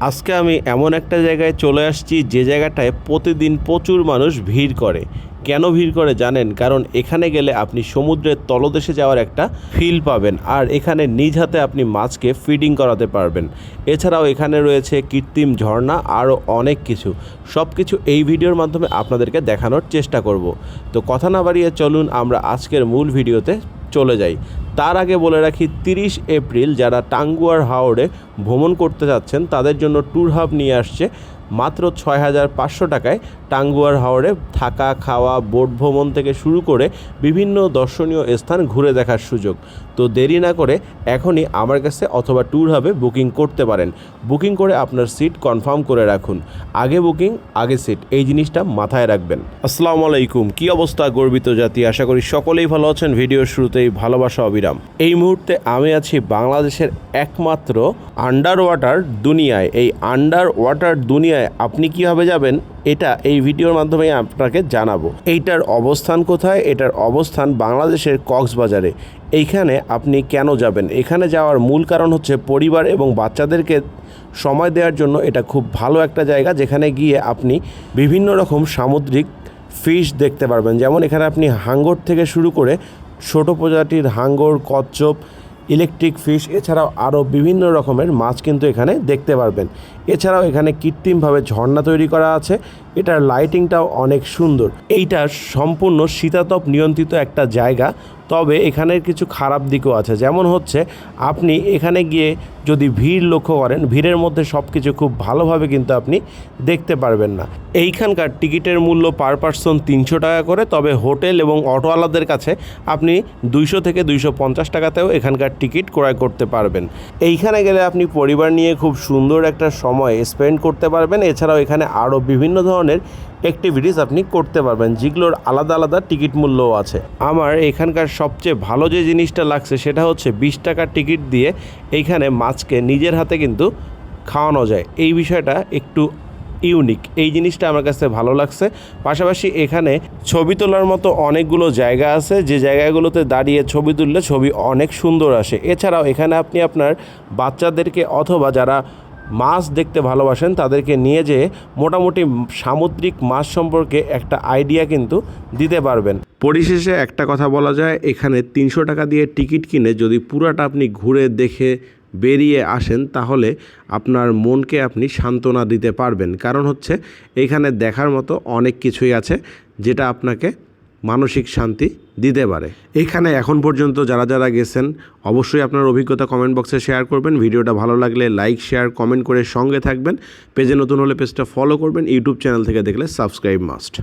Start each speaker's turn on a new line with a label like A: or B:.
A: আজকে আমি এমন একটা জায়গায় চলে আসছি যে জায়গাটায় প্রতিদিন প্রচুর মানুষ ভিড় করে। কেন ভিড় করে জানেন? কারণ এখানে গেলে আপনি সমুদ্রের তলদেশে যাওয়ার একটা ফিল পাবেন, আর এখানে নিজ হাতে আপনি মাছকে ফিডিং করাতে পারবেন। এছাড়াও এখানে রয়েছে কৃত্রিম ঝর্ণা, আরও অনেক কিছু। সব কিছু এই ভিডিওর মাধ্যমে আপনাদেরকে দেখানোর চেষ্টা করব। তো কথা না বাড়িয়ে চলুন আমরা আজকের মূল ভিডিওতে চলে যাই। তার আগে বলে রাখি, 30 এপ্রিল যারা টাঙ্গুয়ার হাওরে ভ্রমণ করতে যাচ্ছেন তাদের জন্য ট্যুর হাব নিয়ে আসছে মাত্র 6,500 টাকায় টাঙ্গুয়ার হাওরে থাকা, খাওয়া, বোট ভ্রমণ থেকে শুরু করে বিভিন্ন দর্শনীয় স্থান ঘুরে দেখার সুযোগ। তো দেরি না করে এখনই আমার কাছে অথবা ট্যুর হাবে বুকিং করতে পারেন। বুকিং করে আপনার সিট কনফার্ম করে রাখুন। আগে বুকিং আগে সিট, এই জিনিসটা মাথায় রাখবেন। আসসালামু আলাইকুম, কী অবস্থা গর্বিত জাতি? আশা করি সকলেই ভালো আছেন। ভিডিওর শুরুতেই ভালোবাসা অবিরাম। এই মুহূর্তে আমি আছি বাংলাদেশের একমাত্র আন্ডার ওয়াটার দুনিয়ায়। এই আন্ডার ওয়াটার দুনিয়ায় আপনি কীভাবে যাবেন এটা এই ভিডিওর মাধ্যমে আপনাকে জানাবো। এইটার অবস্থান কোথায়? এটার অবস্থান বাংলাদেশের কক্সবাজারে। এইখানে আপনি কেন যাবেন? এখানে যাওয়ার মূল কারণ হচ্ছে পরিবার এবং বাচ্চাদেরকে সময় দেওয়ার জন্য এটা খুব ভালো একটা জায়গা, যেখানে গিয়ে আপনি বিভিন্ন রকম সামুদ্রিক ফিশ দেখতে পারবেন। যেমন এখানে আপনি হাঙ্গর থেকে শুরু করে ছোট প্রজাতির হাঙ্গর, কচ্ছপ, ইলেকট্রিক ফিশ, এছাড়াও আরও বিভিন্ন রকমের মাছ কিন্তু এখানে দেখতে পারবেন। এছাড়াও এখানে কৃত্রিমভাবে ঝর্ণা তৈরি করা আছে। এটার লাইটিংটাও অনেক সুন্দর। এইটা সম্পূর্ণ শীতাতপ নিয়ন্ত্রিত একটা জায়গা, তবে এখানের কিছু খারাপ দিকও আছে। যেমন হচ্ছে, আপনি এখানে গিয়ে যদি ভিড় লক্ষ্য করেন, ভিড়ের মধ্যে সব কিছু খুব ভালোভাবে কিন্তু আপনি দেখতে পারবেন না। এইখানকার টিকিটের মূল্য পার পার্সন 300 টাকা করে, তবে হোটেল এবং অটোওয়ালাদের কাছে আপনি 200 থেকে 250 টাকাতেও এখানকার টিকিট ক্রয় করতে পারবেন। এইখানে গেলে আপনি পরিবার নিয়ে খুব সুন্দর একটা সময় স্পেন্ড করতে পারবেন। এছাড়াও এখানে আরও বিভিন্ন ধরনের অ্যাক্টিভিটিস আপনি করতে পারবেন, যেগুলোর আলাদা আলাদা টিকিট মূল্যও আছে। আমার এখানকার সবচেয়ে ভালো যে জিনিসটা লাগছে সেটা হচ্ছে 20 টাকার টিকিট দিয়ে এইখানে মাছকে নিজের হাতে কিন্তু খাওয়ানো যায়। এই বিষয়টা একটু ইউনিক, এই জিনিসটা আমার কাছে ভালো লাগছে। পাশাপাশি এখানে ছবি তোলার মতো অনেকগুলো জায়গা আছে, যে জায়গাগুলোতে দাঁড়িয়ে ছবি তুললে ছবি অনেক সুন্দর আসে। এছাড়াও এখানে আপনি আপনার বাচ্চাদেরকে অথবা যারা মাছ দেখতে ভালোবাসেন তাদেরকে নিয়ে যেয়ে মোটামুটি সামুদ্রিক মাছ সম্পর্কে একটা আইডিয়া কিন্তু দিতে পারবেন। পরিশেষে একটা কথা বলা যায়, এখানে 300 টাকা দিয়ে টিকিট কিনে যদি পুরাটা আপনি ঘুরে দেখে বেরিয়ে আসেন, তাহলে আপনার মনকে আপনি সান্ত্বনা দিতে পারবেন। কারণ হচ্ছে এখানে দেখার মতো অনেক কিছুই আছে যেটা আপনাকে মানসিক শান্তি দিতে পারে। এখানে এখন পর্যন্ত যারা যারা গেছেন অবশ্যই আপনার অভিজ্ঞতা কমেন্ট বক্সে শেয়ার করবেন। ভিডিওটা ভালো লাগলে লাইক, শেয়ার, কমেন্ট করে সঙ্গে থাকবেন। পেজে নতুন হলে পেজটা ফলো করবেন। ইউটিউব চ্যানেল থেকে দেখলে সাবস্ক্রাইব মাস্ট।